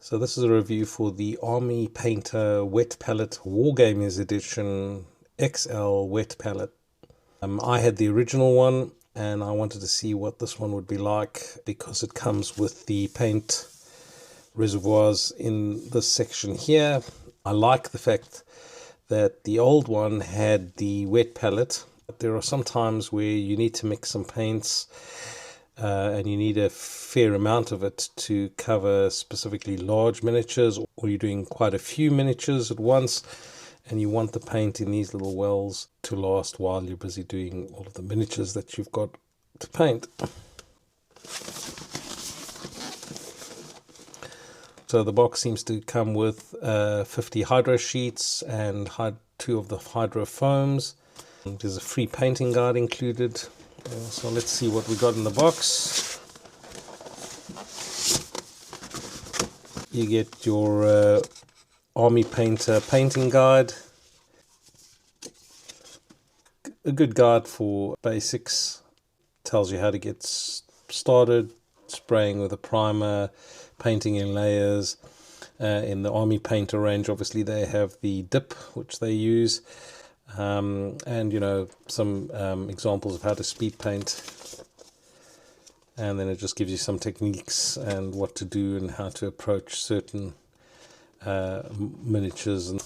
So this is a review for the Army Painter Wet Palette Wargamers Edition XL Wet Palette. I had the original one and I wanted to see what this one would be like because it comes with the paint reservoirs in this section here. I like the fact that the old one had the wet palette, but there are some times where you need to mix some paints and you need a fair amount of it to cover specifically large miniatures, or you're doing quite a few miniatures at once and you want the paint in these little wells to last while you're busy doing all of the miniatures that you've got to paint. So the box seems to come with 50 hydro sheets and 2 of the hydro foams. There's a free painting guide included. So let's see what we got in the box. You get your Army Painter painting guide, a good guide for basics, tells you how to get started, spraying with a primer, painting in layers. In the Army Painter range, obviously they have the dip, which they use. And you know, some examples of how to speed paint, and then it just gives you some techniques and what to do and how to approach certain miniatures. And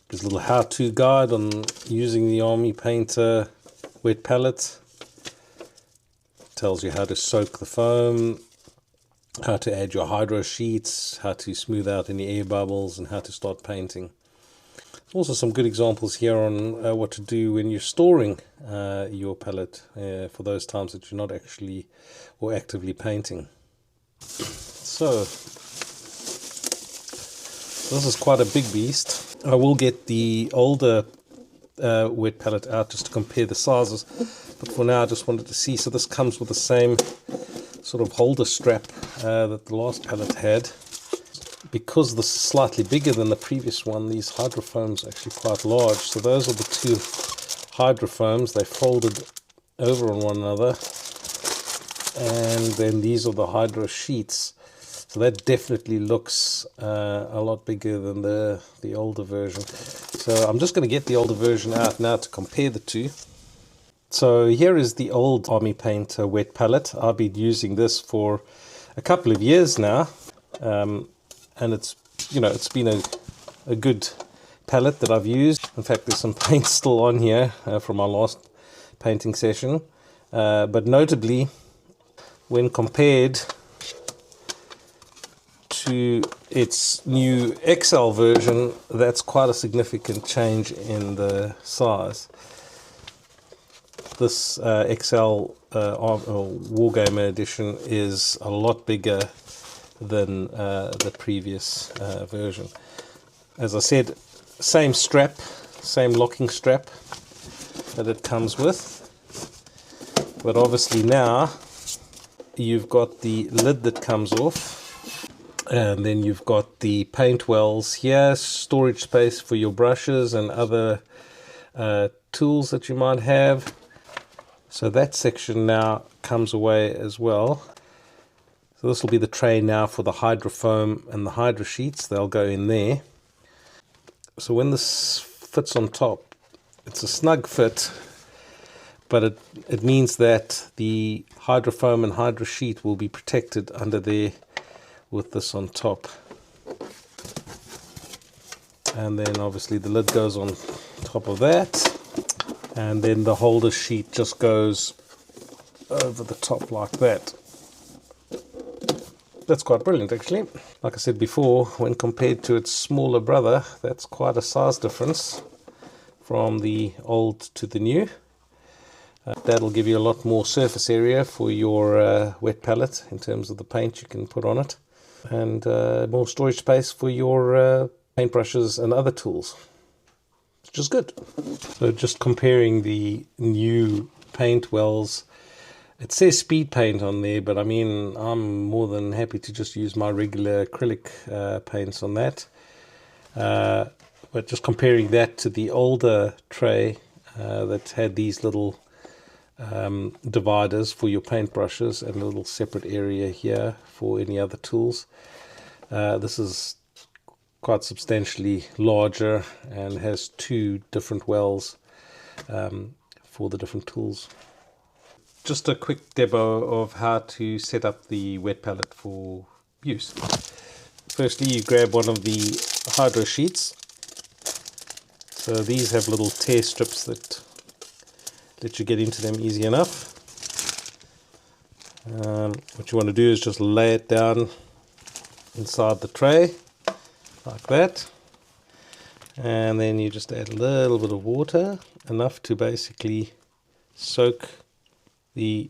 there's a little how-to guide on using the Army Painter wet palette. Tells you how to soak the foam, how to add your hydro sheets, how to smooth out any air bubbles, and how to start painting. Also some good examples here on what to do when you're storing your palette for those times that you're not actually or actively painting. So this is quite a big beast. I will get the older wet palette out just to compare the sizes, but for now I just wanted to see. So this comes with the same sort of holder strap that the last palette had. Because this is slightly bigger than the previous one, these hydrofoams are actually quite large. So those are the 2 hydrofoams. They folded over on one another. And then these are the hydro sheets. So that definitely looks a lot bigger than the older version. So I'm just going to get the older version out now to compare the two. So here is the old Army Painter wet palette. I've been using this for a couple of years now. And it's, you know, it's been a good palette that I've used. In fact, there's some paint still on here from our last painting session. But notably, when compared to its new XL version, that's quite a significant change in the size. This XL Wargamer edition is a lot bigger than the previous version. As I said, same strap, same locking strap that it comes with, but obviously now you've got the lid that comes off, and then you've got the paint wells here, storage space for your brushes and other tools that you might have. So that section now comes away as well. So this will be the tray now for the hydrofoam and the hydro sheets. They'll go in there. So when this fits on top, it's a snug fit, but it means that the hydrofoam and hydro sheet will be protected under there with this on top. And then obviously the lid goes on top of that. And then the holder sheet just goes over the top like that. That's quite brilliant, actually. Like I said before, when compared to its smaller brother, that's quite a size difference from the old to the new. That'll give you a lot more surface area for your wet palette in terms of the paint you can put on it, and more storage space for your paintbrushes and other tools, which is good. So just comparing the new paint wells, it says speed paint on there, but I mean, I'm more than happy to just use my regular acrylic paints on that. But just comparing that to the older tray that had these little dividers for your paintbrushes and a little separate area here for any other tools. This is quite substantially larger and has two different wells for the different tools. Just a quick demo of how to set up the wet palette for use. Firstly, you grab one of the hydro sheets. So these have little tear strips that let you get into them easy enough. What you want to do is just lay it down inside the tray like that, and then you just add a little bit of water, enough to basically soak the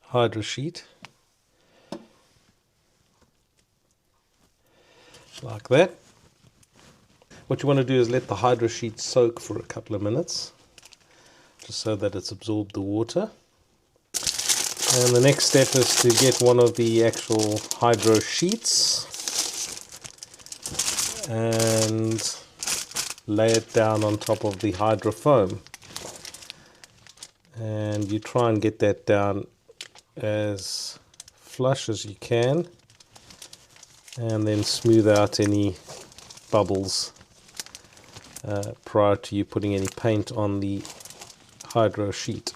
hydro sheet like that. What you want to do is let the hydro sheet soak for a couple of minutes, just so that it's absorbed the water. And the next step is to get one of the actual hydro sheets and lay it down on top of the hydro foam. And you try and get that down as flush as you can, and then smooth out any bubbles prior to you putting any paint on the hydro sheet.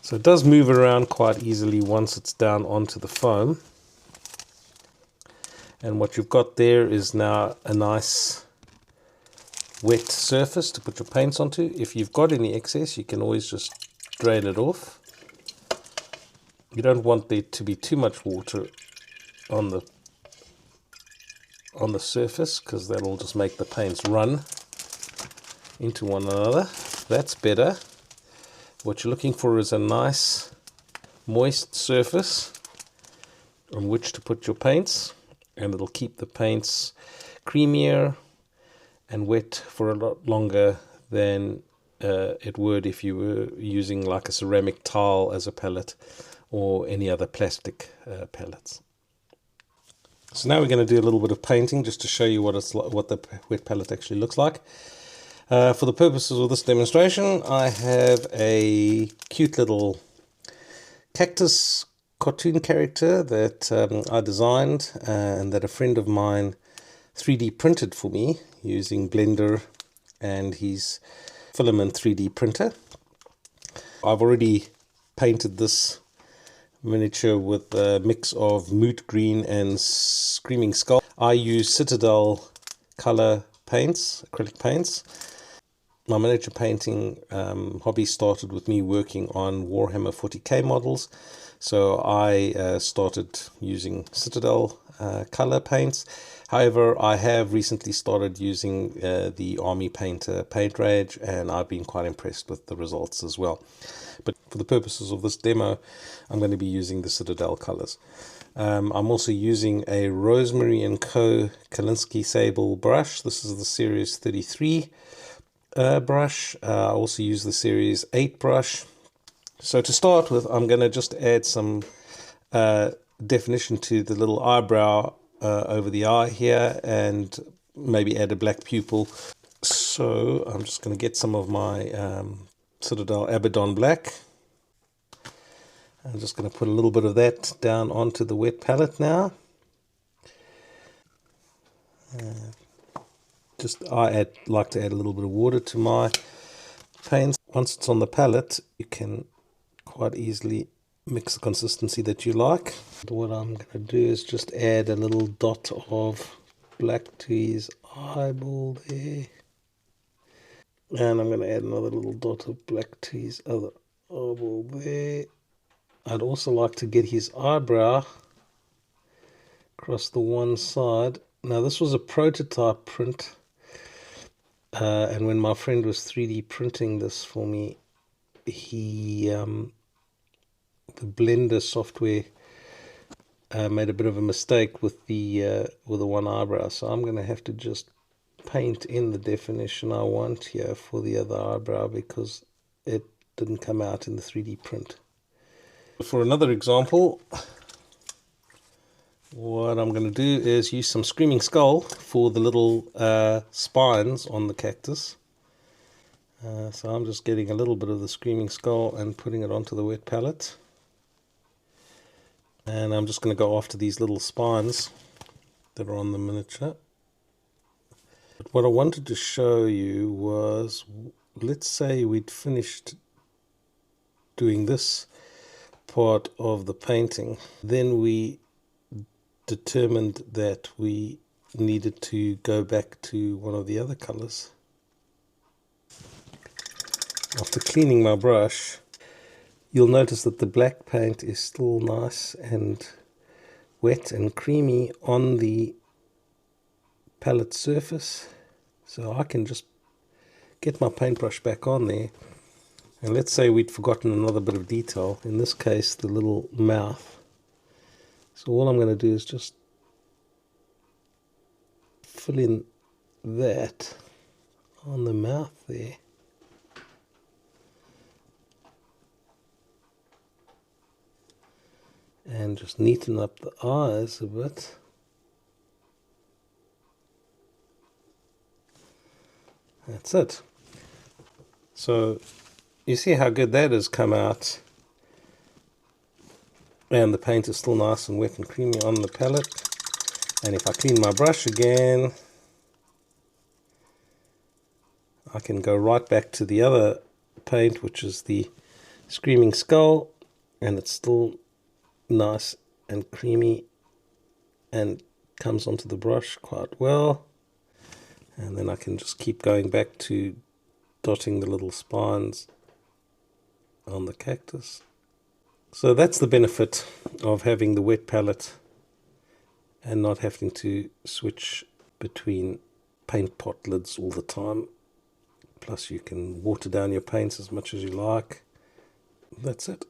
So it does move around quite easily once it's down onto the foam. And what you've got there is now a nice wet surface to put your paints onto. If you've got any excess, you can always just drain it off. You don't want there to be too much water on the surface, because that'll just make the paints run into one another. That's better. What you're looking for is a nice moist surface on which to put your paints, and it'll keep the paints creamier and wet for a lot longer than it would if you were using like a ceramic tile as a palette or any other plastic palettes. So now we're going to do a little bit of painting just to show you what the wet palette actually looks like. For the purposes of this demonstration, I have a cute little cactus cartoon character that I designed and that a friend of mine 3D printed for me using Blender and his filament 3D printer. I've already painted this miniature with a mix of moot green and screaming skull. I use Citadel color paints, acrylic paints. My miniature painting hobby started with me working on Warhammer 40k models, so I started using Citadel color paints. However, I have recently started using the Army Painter paint range, and I've been quite impressed with the results as well. But for the purposes of this demo, I'm going to be using the Citadel colors. I'm also using a Rosemary & Co. Kalinsky Sable brush. This is the Series 33 brush. I also use the Series 8 brush. So to start with, I'm going to just add some definition to the little eyebrow over the eye here, and maybe add a black pupil. So I'm just going to get some of my Citadel Abaddon black. I'm just going to put a little bit of that down onto the wet palette now. I like to add a little bit of water to my paints. Once it's on the palette, you can quite easily mix the consistency that you like. What I'm going to do is just add a little dot of black to his eyeball there. And I'm going to add another little dot of black to his other eyeball there. I'd also like to get his eyebrow across the one side. Now this was a prototype print, and when my friend was 3D printing this for me, the Blender software made a bit of a mistake with the one eyebrow, so I'm going to have to just paint in the definition I want here for the other eyebrow, because it didn't come out in the 3D print. For another example, what I'm going to do is use some Screaming Skull for the little spines on the cactus. So I'm just getting a little bit of the Screaming Skull and putting it onto the wet palette. And I'm just going to go after these little spines that are on the miniature. But what I wanted to show you was, let's say we'd finished doing this part of the painting. Then we determined that we needed to go back to one of the other colors. After cleaning my brush, you'll notice that the black paint is still nice and wet and creamy on the palette surface. So I can just get my paintbrush back on there. And let's say we'd forgotten another bit of detail, in this case the little mouth. So all I'm going to do is just fill in that on the mouth there. And just neaten up the eyes a bit. That's it. So you see how good that has come out. And the paint is still nice and wet and creamy on the palette. And if I clean my brush again, I can go right back to the other paint, which is the Screaming Skull, and it's still nice and creamy and comes onto the brush quite well. And then I can just keep going back to dotting the little spines on the cactus. So that's the benefit of having the wet palette and not having to switch between paint pot lids all the time. Plus you can water down your paints as much as you like. That's it.